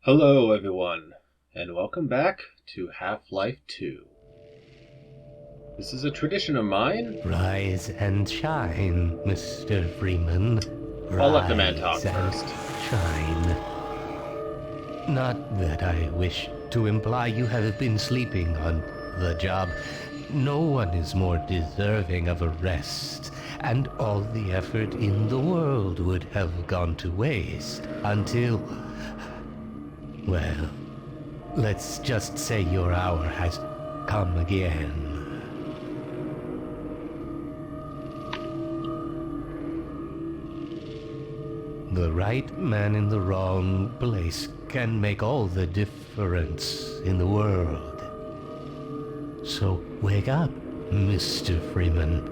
Hello, everyone, and welcome back to Half-Life 2. This is a tradition of mine. Rise and shine, Mr. Freeman. I'll let the man talk first. Shine. Not that I wish to imply you have been sleeping on the job. No one is more deserving of a rest, and all the effort in the world would have gone to waste until... Well, let's just say your hour has come again. The right man in the wrong place can make all the difference in the world. So wake up, Mr. Freeman.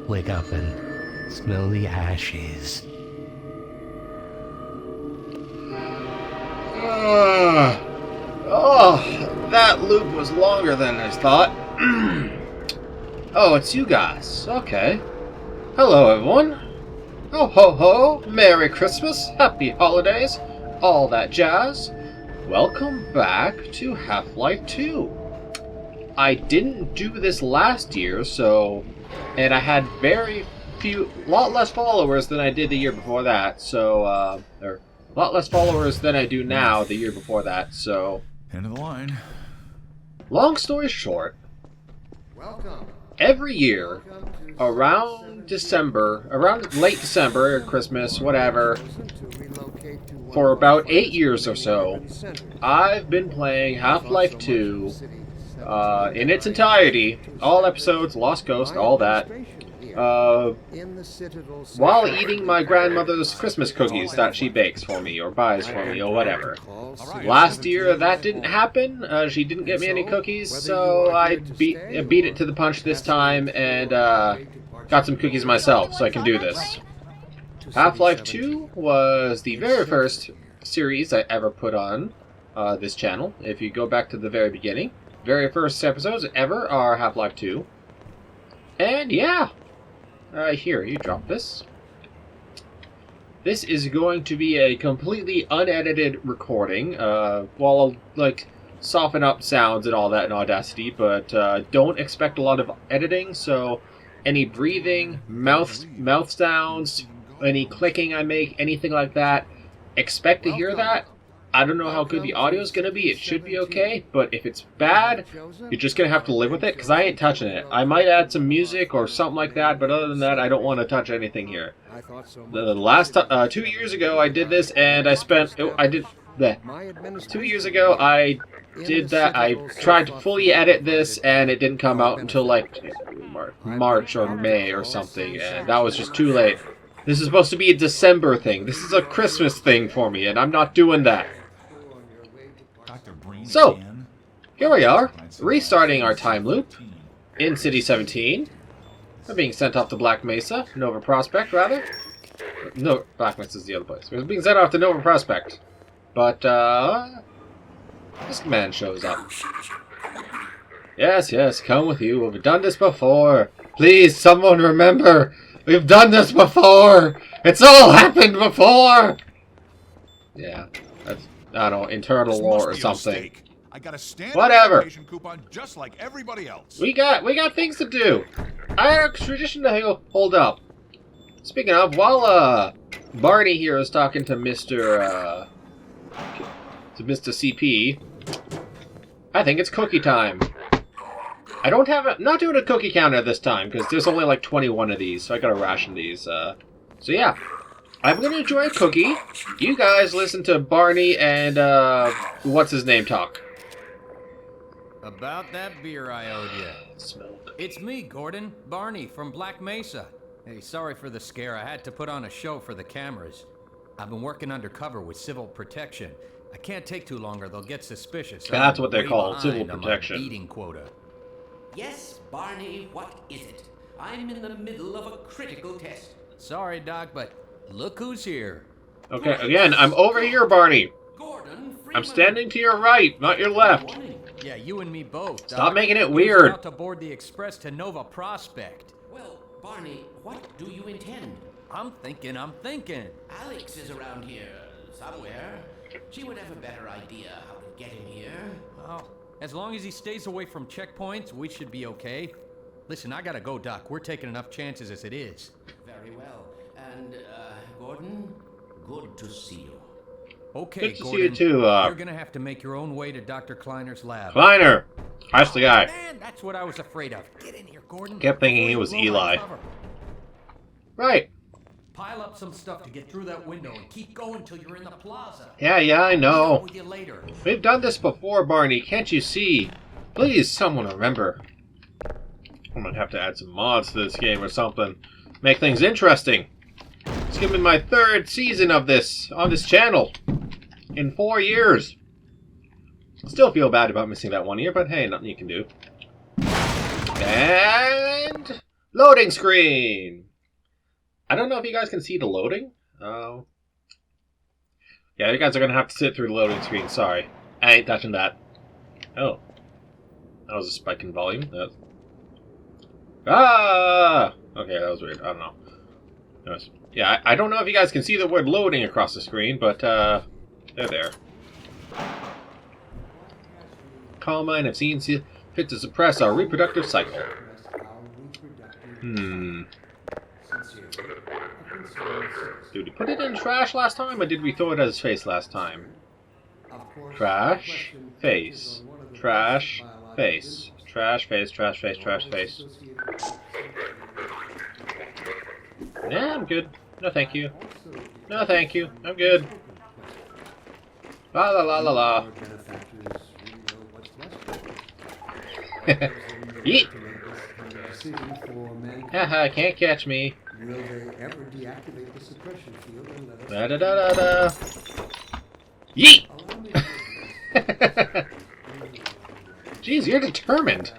Wake up and smell the ashes. That loop was longer than I thought. Oh, it's you guys. Okay. Hello, everyone. Ho ho ho! Merry Christmas! Happy holidays! All that jazz! Welcome back to Half-Life 2. I didn't do this last year, and I had lot less followers than I did the year before that, or a lot less followers than I do now the year before that, so... End of the line. Long story short, every year, around late December, Christmas, whatever, for about 8 years or so, I've been playing Half-Life 2 in its entirety, all episodes, Lost Ghost, all that, while eating my grandmother's Christmas cookies that she bakes for me, or buys for me, or whatever. Last year, that didn't happen. She didn't get me any cookies, so I beat it to the punch this time, and got some cookies myself, so I can do this. Half-Life 2 was the very first series I ever put on this channel. If you go back to the very beginning, very first episodes ever are Half-Life 2. And yeah, here, you drop this. This is going to be a completely unedited recording. Well, I'll, soften up sounds and all that in Audacity, but don't expect a lot of editing, so any breathing, mouth sounds, any clicking I make, anything like that, expect to hear that. I don't know how good the audio is going to be. It should be okay, but if it's bad, you're just going to have to live with it, because I ain't touching it. I might add some music or something like that, but other than that, I don't want to touch anything here. The last 2 years ago, I did this, and 2 years ago, I did that. I tried to fully edit this, and it didn't come out until, March or May or something, and that was just too late. This is supposed to be a December thing. This is a Christmas thing for me, and I'm not doing that. So, here we are, restarting our time loop in City 17. We're being sent off to Black Mesa, Nova Prospect, rather. No, Black Mesa is the other place. We're being sent off to Nova Prospect. But, this man shows up. Yes, come with you. We've done this before. Please, someone remember. We've done this before! It's all happened before! Yeah, that's, I don't know, internal lore or something. I got a whatever. Coupon just like everybody else. We got things to do. I had a tradition to hold up. Speaking of, while Barney here is talking to Mr. CP, I think it's cookie time. I don't have not doing a cookie counter this time, because there's only 21 of these, so I gotta ration these. So yeah, I'm gonna enjoy a cookie. You guys listen to Barney and, what's his name talk. About that beer I owed you. Smoke. It's me, Gordon, Barney from Black Mesa. Hey, sorry for the scare. I had to put on a show for the cameras. I've been working undercover with civil protection. I can't take too long or they'll get suspicious. That's what they call civil protection. Eating quota. Yes, Barney, what is it? I'm in the middle of a critical test. Sorry, Doc, but look who's here. Okay, again, I'm over here, Barney. Gordon Freeman. I'm standing to your right, not your left. Yeah, you and me both, Doc. Stop making it Who's weird. about to board the express to Nova Prospect. Well, Barney, what do you intend? I'm thinking. Alex is around here somewhere. She would have a better idea how to get him here. Well, as long as he stays away from checkpoints, we should be okay. Listen, I gotta go, Doc. We're taking enough chances as it is. Very well. And, Gordon, good to see you. Okay, Good to see Gordon. you too, You're gonna have to make your own way to Dr. Kleiner's lab. Kleiner! That's the guy. Man, that's what I was afraid of. Get in here, Gordon. Kept thinking he was Before you blow my Eli. cover. Right. Pile up some stuff to get through that window and keep going till you're in the plaza. Yeah, I I'll know. with you later. We've done this before, Barney. Can't you see? Please, someone remember. I'm gonna have to add some mods to this game or something. Make things interesting. It's gonna be my 3rd season of this on this channel in 4 years. Still feel bad about missing that 1 year, but hey, nothing you can do. And loading screen. I don't know if you guys can see the loading. Yeah, you guys are gonna have to sit through the loading screen. Sorry, I ain't touching that. Oh, that was a spike in volume. Okay, that was weird. I don't know. Anyways, yeah, I don't know if you guys can see the word loading across the screen, but they're there. Comma and have seen fit to suppress our reproductive cycle. Did we put it in trash last time, or did we throw it at his face last time? Trash, face. Trash, face. Trash, face, trash, face, trash, face. Nah, I'm good. No, thank you. No, thank you. I'm good. La la la la la. Yeet! Haha, can't catch me. Will they ever deactivate the suppression field and let us... Da da da da da. Yeet! Jeez, you're determined.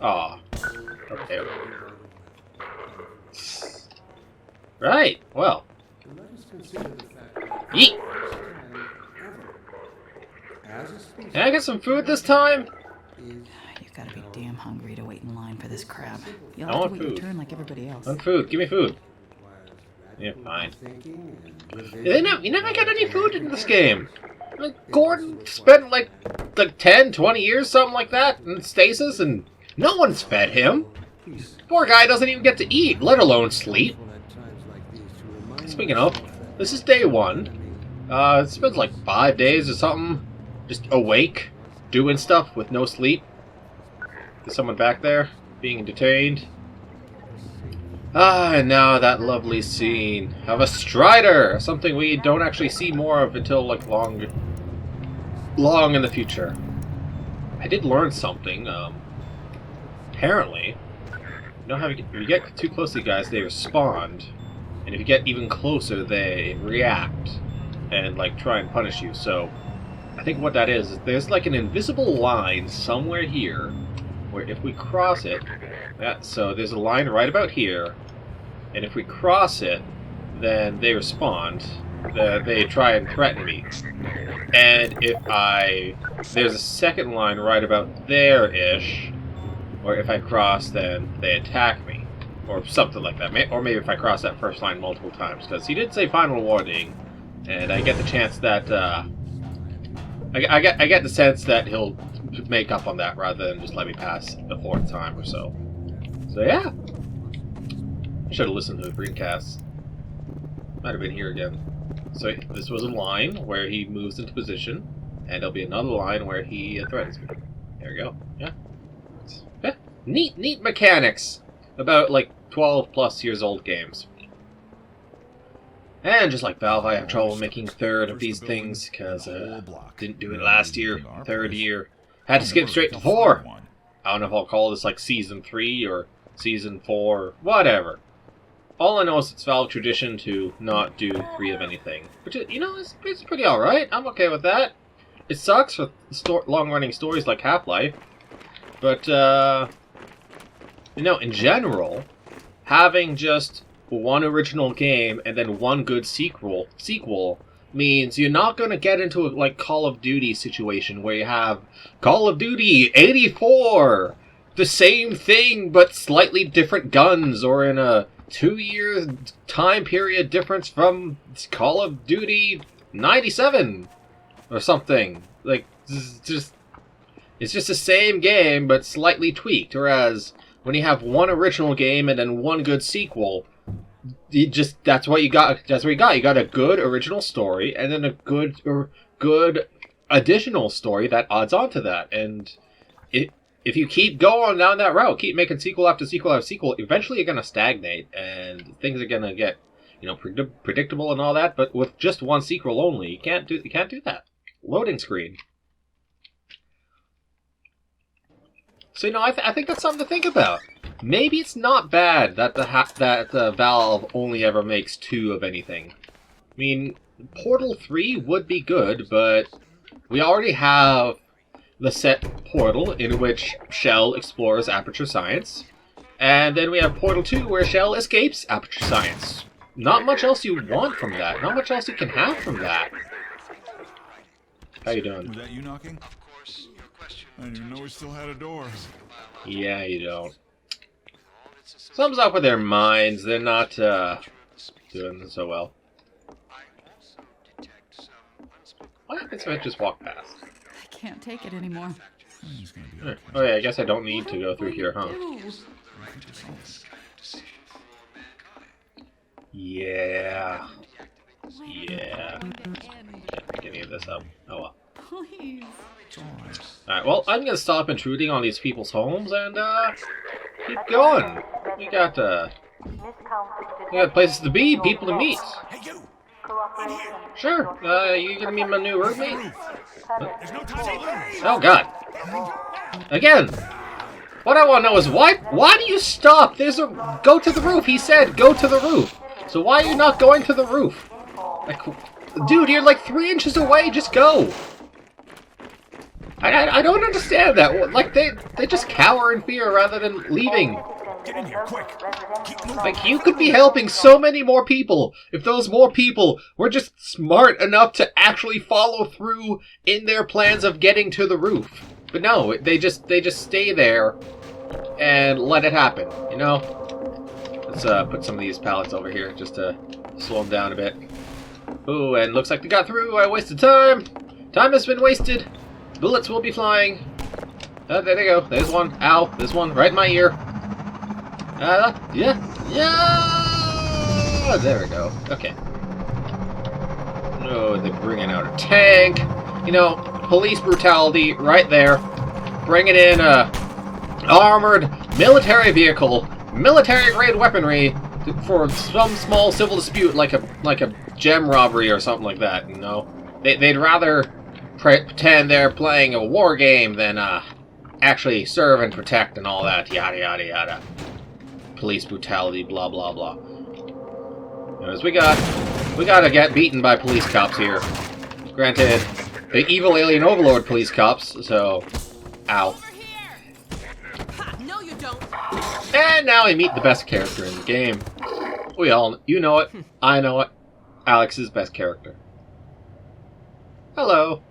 Aw. Okay. Right, well. Let us consider the fact that Yeet! as a species Can I get some food this time? You've got to be damn hungry to wait in line for this crap. You'll I have want to wait your food. turn like everybody else. I want food. Give me food. Yeah, fine. thinking and You never get any food in this game. Like, Gordon spent like 10, 20 years, something like that, in stasis, and no one's fed him. Poor guy doesn't even get to eat, let alone sleep. Speaking of, this is day 1. It's been like 5 days or something, just awake, doing stuff with no sleep. There's someone back there, being detained. And now that lovely scene of a Strider, something we don't actually see more of until like long in the future. I did learn something. Apparently, you know how if you get too close to the guys, they respond, and if you get even closer, they react and like try and punish you. So, I think what that is there's like an invisible line somewhere here, where if we cross it, so there's a line right about here, and if we cross it, then they respond. They try and threaten me. And there's a second line right about there-ish, or if I cross, then they attack me, or something like that. Or maybe if I cross that first line multiple times, because he did say final warning, and I get the chance that I get the sense that he'll make up on that rather than just let me pass the 4th time or so. So yeah, I should have listened to the screencast. Might have been here again. So this was a line where he moves into position, and there'll be another line where he threatens me. There we go. Yeah. Neat mechanics about like 12 plus years old games. And just like Valve, I have trouble making 3rd of these things because didn't do it last year, 3rd year. Had to skip straight to 4. I don't know if I'll call this like Season 3 or Season 4, whatever. All I know is it's Valve tradition to not do 3 of anything. Which, it's pretty alright. I'm okay with that. It sucks for long-running stories like Half-Life. But, in general, having just one original game and then one good sequel means you're not going to get into a like Call of Duty situation where you have Call of Duty 84, the same thing but slightly different guns, or in a 2-year time period difference from Call of Duty 97 or something. Like, it's just the same game, but slightly tweaked. Whereas when you have one original game and then one good sequel, that's what you got. That's what you got. You got a good original story and then a good additional story that adds on to that. And if you keep going down that route, keep making sequel after sequel after sequel, eventually you're gonna stagnate and things are gonna get, predictable and all that. But with just one sequel only, you can't do that. Loading screen. So I think that's something to think about. Maybe it's not bad that that Valve only ever makes 2 of anything. I mean, Portal 3 would be good, but we already have the set Portal, in which Shell explores Aperture Science, and then we have Portal 2, where Shell escapes Aperture Science. Not much else you want from that. Not much else you can have from that. How you doing? Was that you knocking? Of course. Your question. I didn't even know we still had a door. Yeah, you don't. Something's up with their minds. They're not doing so well. What happens if I just walk past? I can't take it anymore. He's gonna be okay. Oh yeah, I guess I don't need to go through here, huh? Yeah. Yeah. Can't pick any of this up. Oh well. Please. Alright, well, I'm gonna stop intruding on these people's homes and, keep going. We got places to be, people to meet. Hey, you! Sure, you gonna be my new roommate? There's no time to lose! Oh god. Again! What I wanna know is why do you stop? Go to the roof, he said go to the roof. So why are you not going to the roof? Like, dude, you're like 3 inches away, just go! I don't understand that. Like, they just cower in fear rather than leaving. Get in here, quick! Keep moving! Like, you could be helping so many more people if those more people were just smart enough to actually follow through in their plans of getting to the roof. But no, they just stay there and let it happen, you know? Let's put some of these pallets over here just to slow them down a bit. Ooh, and looks like they got through. I wasted time. Time has been wasted. Bullets will be flying. There they go. There's one. Ow. There's one right in my ear. Yeah. There we go. Okay. Oh, they're bringing out a tank. You know, police brutality right there. Bringing in a armored military vehicle, military-grade weaponry for some small civil dispute, like a gem robbery or something like that. You know, they'd rather pretend they're playing a war game than actually serve and protect and all that. Yada yada yada. Police brutality, blah blah blah. Anyways, we gotta get beaten by police cops here. Granted, the evil alien overlord police cops. So, ow. No, you don't. And now we meet the best character in the game. You know it. I know it. Alex's best character. Hello.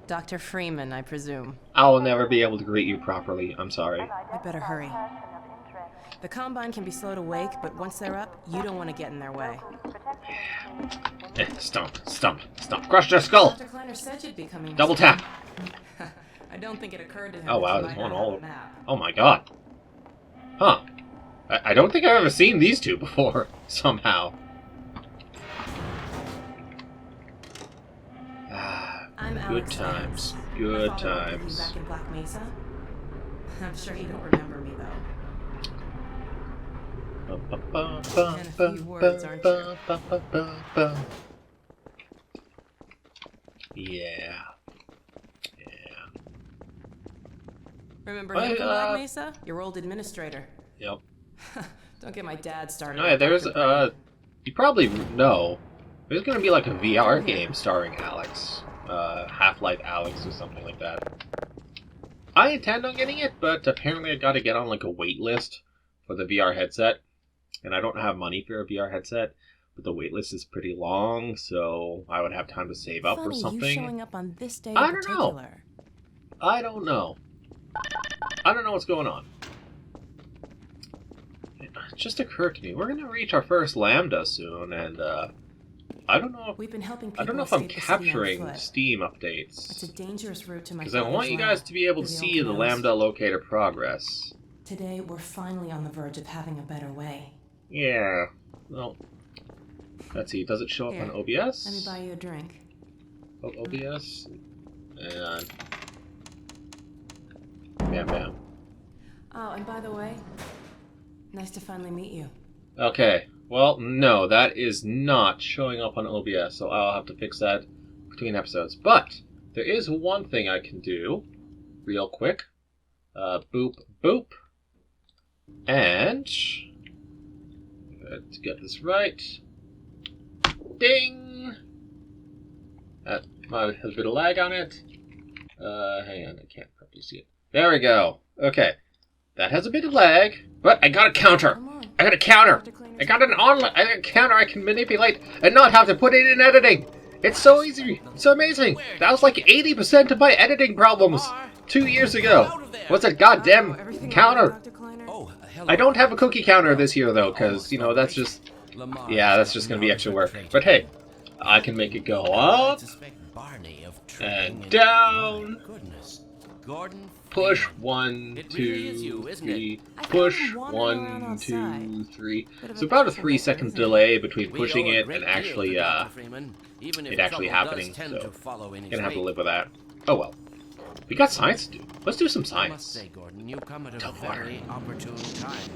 Dr. Freeman, I presume. I'll never be able to greet you properly. I'm sorry. You better hurry. The Combine can be slow to wake, but once they're up, you don't want to get in their way. Stomp. Crush their skull. Dr. Kleiner said you'd be coming. Double tap. I don't think it occurred to him. Oh wow, that you there's might one not all have over. a map. Oh my god. Huh. I don't think I've ever seen these two before, somehow. I'm Good Alex times. Vance. Good My father worked with me times. back in Black Mesa. I'm sure you don't remember me though. And a few words, aren't you? Yeah. Remember Well, him from Black Mesa? Your old administrator. Yep. Don't get my dad started. Oh yeah, there's you probably know. There's gonna be like a VR game starring Alex. Half-Life Alex or something like that. I intend on getting it, but apparently I gotta get on like a wait list for the VR headset. And I don't have money for a VR headset, but the wait list is pretty long, so I would have time to save up or something. You showing up on this day I in don't know. particular. I don't know. I don't know what's going on. It just occurred to me, we're gonna reach our first Lambda soon, and I don't know. We've been helping I people don't know if I'm escape the city on capturing foot. Steam It's updates. a dangerous route to my Because I want you guys to be able to see the canals. Lambda locator progress. Today, we're finally on the verge of having a better way. Yeah. Well, let's see. Does it show up Here, on OBS? Let me buy you a drink. Oh, OBS. And bam, bam. Oh, and by the way, nice to finally meet you. Okay. Well, no, that is not showing up on OBS, so I'll have to fix that between episodes. But there is one thing I can do real quick. Boop, boop. And let's get this right. Ding! That might have a bit of lag on it. Hang on, I can't probably see it. There we go. Okay. That has a bit of lag, but I got a counter. Come on. I got a counter. I got a counter I can manipulate and not have to put it in editing. It's so easy. It's so amazing. That was like 80% of my editing problems 2 years ago. What's that goddamn counter? I don't have a cookie counter this year though, because you know that's just that's just gonna be extra work. But hey, I can make it go up and down. Push 1, 2, 3. Push 1, 2, 3. So about a 3-second delay between pushing it and actually it actually happening. So gonna have to live with that. Oh well. We got science to do. Let's do some science. I must say, Gordon, you come at a very opportune time.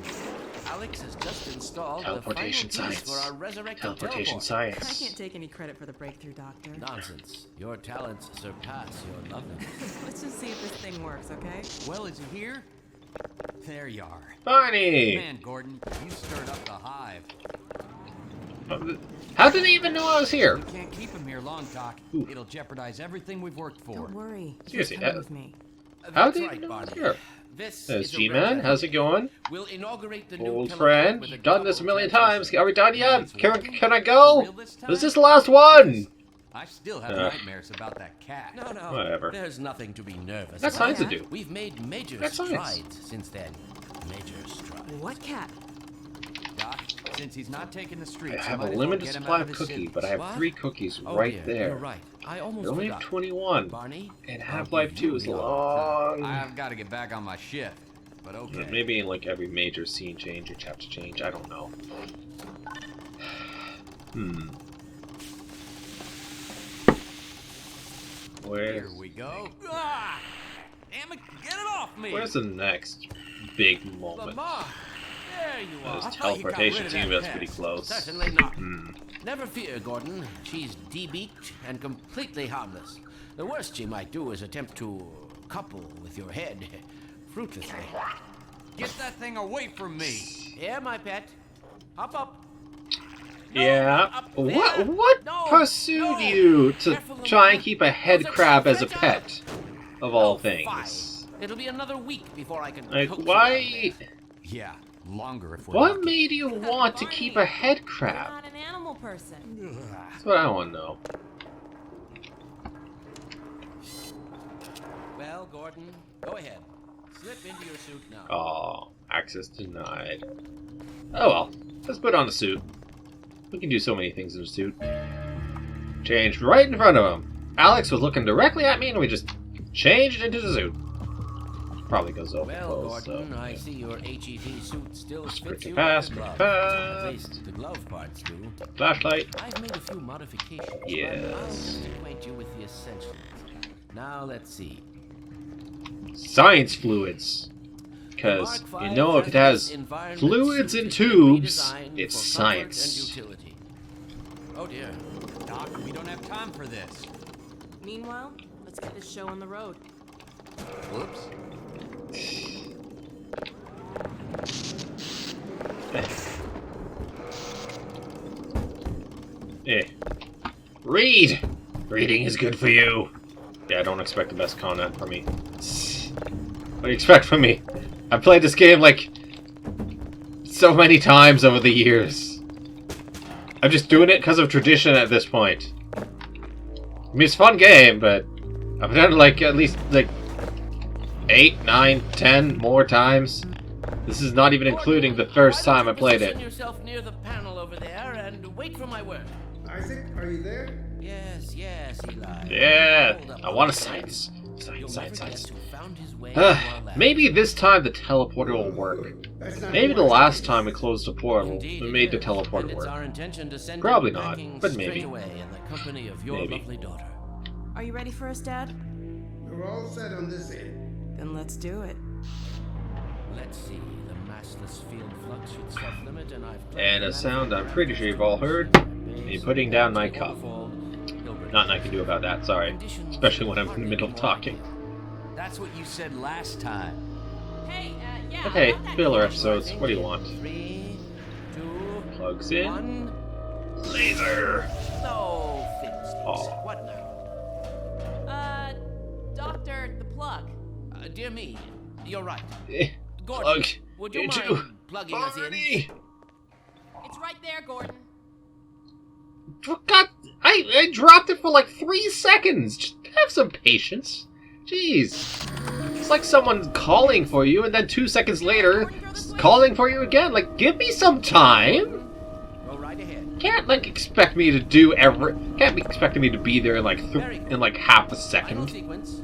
Alex has just installed Teleportation the final piece science. for our resurrected Teleportation teleport. I science. can't take any credit for the breakthrough, Doctor. Nonsense. Your talents surpass your loveliness. Let's just see if this thing works, okay? Well, is he here? There you are. Barney! Man, Gordon, you stirred up the hive. How did he even know I was here? We can't keep him here long, Doc. Oof. It'll jeopardize everything we've worked for. Don't worry. Seriously, He's coming with me. How That's did he right, know I was Barney. here? This There's is a G-Man. red How's it going? We'll inaugurate the new Old teleport friend. with a Done this a million double times. Are we done yet? transmission. Can I go? Real this time? Is this the last one? I still have Ugh. nightmares about that cat. No, no. Whatever. There's nothing to be nervous That's about. science to do. We've made major That's science. strides since then. Major strides. What cat? Doc, since he's not taking the I streets, have you a might as well limited get him supply out of his cookie, city. but I have What? 3 cookies Oh, right dear, there. You're right. I I almost only forgot. have 21. Barney, And I'll Half-Life give 2 you is the long. I've got to get back on my shift. But okay. Maybe in like every major scene change or chapter change. I don't know. Here we go. Ah! Damn it, get it off me! Where's the next big moment? Lamar, there you are. This I thought you got rid teleportation of seems that that's pretty pest. close. Certainly not. Never fear, Gordon. She's debeaked and completely harmless. The worst she might do is attempt to couple with your head fruitlessly. Get that thing away from me! Here, my pet. Hop up. Yeah. up there. What No, pursued no. you to Careful, try and Lamar. keep a head Those are crab as a fragile. pet? Of all Oh, things. fine. It'll be another week before I can Like, coax you why? Yeah, longer if we're What lucky. made you want to keep a head You're crab? not an animal person. That's what I want to know. Well, Gordon, go ahead. Slip into your suit now. Oh, access denied. Oh well, let's put on a suit. We can do so many things in a suit. Changed right in front of him. Alex was looking directly at me and we just changed into the suit. Probably goes over Well, close, Gordon, so. I see your HET suit still fits Pretty you fast, like a pretty glove. At fast. least the glove parts do. Flashlight. I've made a few modifications. but I'll Yes. just acquaint you with the essentials. Now let's see. Science fluids. Because, you know, if it has fluids and tubes, it's science. Oh dear. Doc, we don't have time for this. Meanwhile, let's get this show on the road. Whoops. Read! Reading is good for you. Yeah, don't expect the best content from me. What do you expect from me? I've played this game like so many times over the years. I'm just doing it because of tradition at this point. I mean, it's a fun game, but I've done it like at least like 8, 9, 10 more times. This is not even including the first time I played it. Position yourself near the panel over there and wait for my word. Isaac, are you there? Yes, Eli. Yeah, Hold up. I want to science. You'll Science. never guess who found his way into our lab. Maybe this time the teleporter will work. That's not Maybe the what- last time we closed the portal, Indeed we it made the is. teleporter And it's work. our intention to send Probably you not, packing but straight maybe. away in the company of your Maybe. lovely daughter. Are you ready for us, Dad? We're all set on this end. Then let's do it. Let's see. The massless field flux should self-limit, and I've And a sound I'm pretty sure you've all heard. Me putting down my cup. Nothing I can do about that, sorry. Especially when I'm in the middle of talking. That's what you said last time. Hey, yeah. Okay, about that filler question. episodes. What do you want? 3, 2, Plugs in. 1. Laser! No, Fitz. Oh. What now? Doctor, the plug. Dear me, you're right. Gordon, Plug would you into mind plugging us in? Barney! It's right there, Gordon. God, I dropped it for like 3 seconds. Just have some patience. Jeez. It's like someone's calling for you, and then 2 seconds later, calling for you again. Like, give me some time. Go right ahead. Can't like expect me to do Can't be expecting me to be there in like half a Final second. sequence.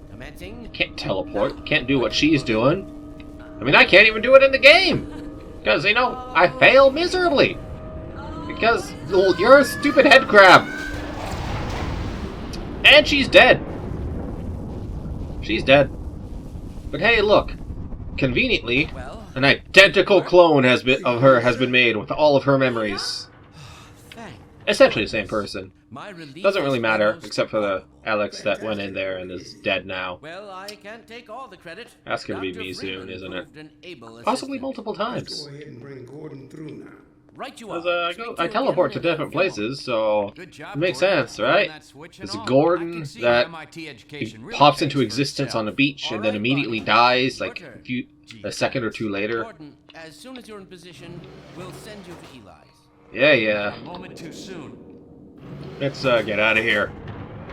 Commencing. Can't teleport. Can't do what she's doing. I mean, I can't even do it in the game because you know I fail miserably because you're a stupid head crab, and she's dead. She's dead. But hey, look. Conveniently, Well, an identical clone has been made with all of her memories. thanks. Essentially the same person. My relief Doesn't really is matter, almost except for the complete. Alex that went in there and is dead now. Well, I can't take all the credit. That's gonna be Dr. me soon, Freeman isn't it? proved an able Possibly assistant. multiple Let's times. go ahead and bring Gordon through now. Right you Because are. I teleport to different places, so Good job, it makes Gordon. sense, right? That switch It's and all. Gordon I can see that MIT He education really pops pays into for existence itself. on a beach All and then right, immediately Barney. dies like Your turn. a second or two later. Gordon, as soon as you're in position, we'll send you to Eli's. Yeah. A moment too soon. Let's get out of here.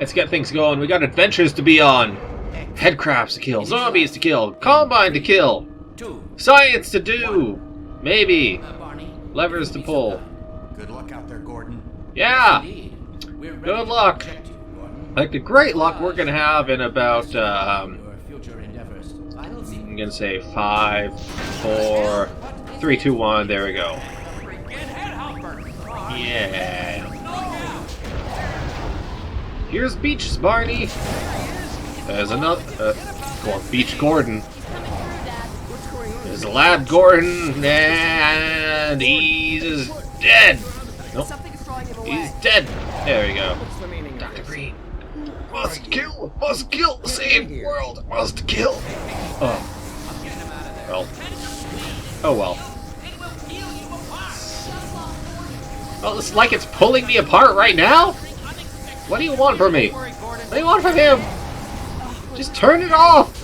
Let's get things going. We got adventures to be on. Head crabs to kill, zombies to kill, combine to kill, 2. science to do, maybe, Barney. levers to pull. Good luck out there, Gordon. Yeah, Indeed. We're ready good to luck. protect you, Gordon. Like the great luck we're gonna have in about, Your future endeavors. Final I'm sequence. gonna say 5, 4, 3, 2, 1. There we go. Yeah. Here's Beach Barney. There's another. Beach Gordon. There's Lab Gordon, and he's dead. Nope. He's dead. There we go. Dr.Breen. Must kill, save world, must kill. Oh well. Oh, it's like it's pulling me apart right now? What do you want from me? What do you want from him? Just turn it off!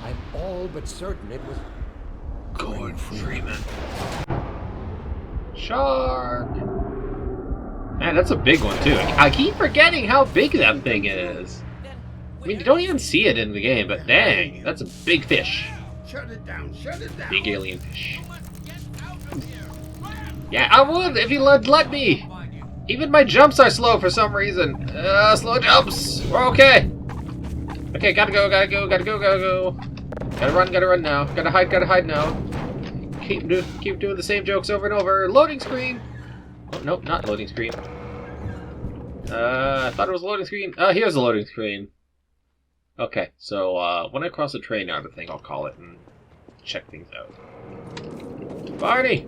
I'm all but certain it was Gordon Freeman. Shark! Man, that's a big one too. I keep forgetting how big that thing is. I mean, you don't even see it in the game, but dang, that's a big fish. Shut it down, shut it down. Big alien fish. Yeah, I would if you let me. Even my jumps are slow for some reason. Slow jumps. We're okay. Okay, gotta go. Gotta run now. Gotta hide now. Keep doing the same jokes over and over. Loading screen. Oh, nope, not loading screen. I thought it was a loading screen. Here's the loading screen. Okay, so when I cross the train yard, I think I'll call it and check things out. Barney!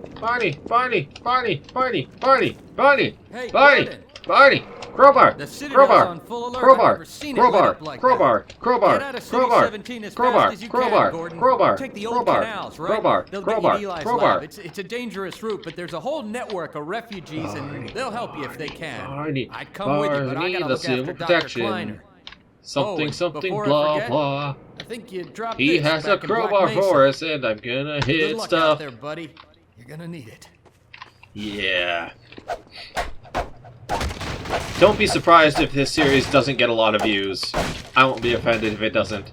Hey, Barney! Gordon. Barney! Crowbar! The Citadel's Crowbar! on full alert. I've Crowbar! never seen it lit up like that. Get out of City 17 as fast as you can, Gordon. Take the old canals, right? They'll get you to Eli's lab. It's a dangerous route, but there's a whole network of refugees, and they'll help you if they can. Barney! I'd come with you, but I gotta the look civil after Dr. protection. Kleiner. Something, and something, before I blah, forget, blah. I think you dropped He this has a back in Black crowbar Mesa. for us, and I'm gonna Good hit luck stuff. out there, buddy. You're gonna need it. Yeah. Don't be surprised if this series doesn't get a lot of views. I won't be offended if it doesn't.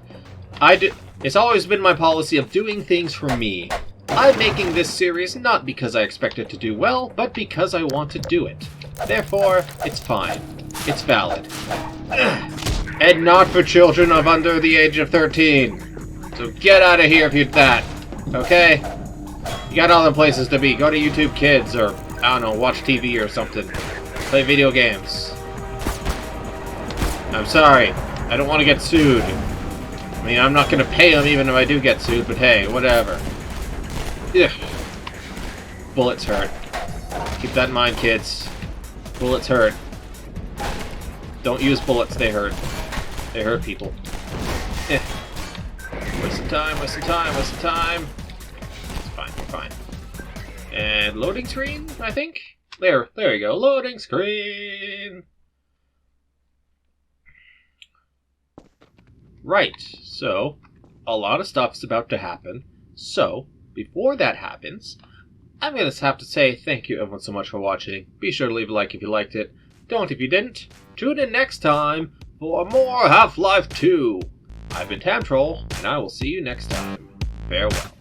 It's always been my policy of doing things for me. I'm making this series not because I expect it to do well, but because I want to do it. Therefore, it's fine. It's valid. And not for children of under the age of 13. So get out of here if you're that. Okay? You got all the places to be. Go to YouTube Kids or, I don't know, watch TV or something. Play video games. I'm sorry. I don't want to get sued. I mean, I'm not going to pay them even if I do get sued, but hey, whatever. Ugh. Bullets hurt. Keep that in mind, kids. Bullets hurt. Don't use bullets, they hurt. They hurt people. Eh. Waste of time, waste of time, waste of time. It's fine, we're fine. And loading screen, I think? There you go. Loading screen! Right, so a lot of stuff is about to happen. So, before that happens, I'm going to have to say thank you everyone so much for watching. Be sure to leave a like if you liked it. Don't if you didn't. Tune in next time for more Half-Life 2. I've been TamTroll, and I will see you next time. Farewell.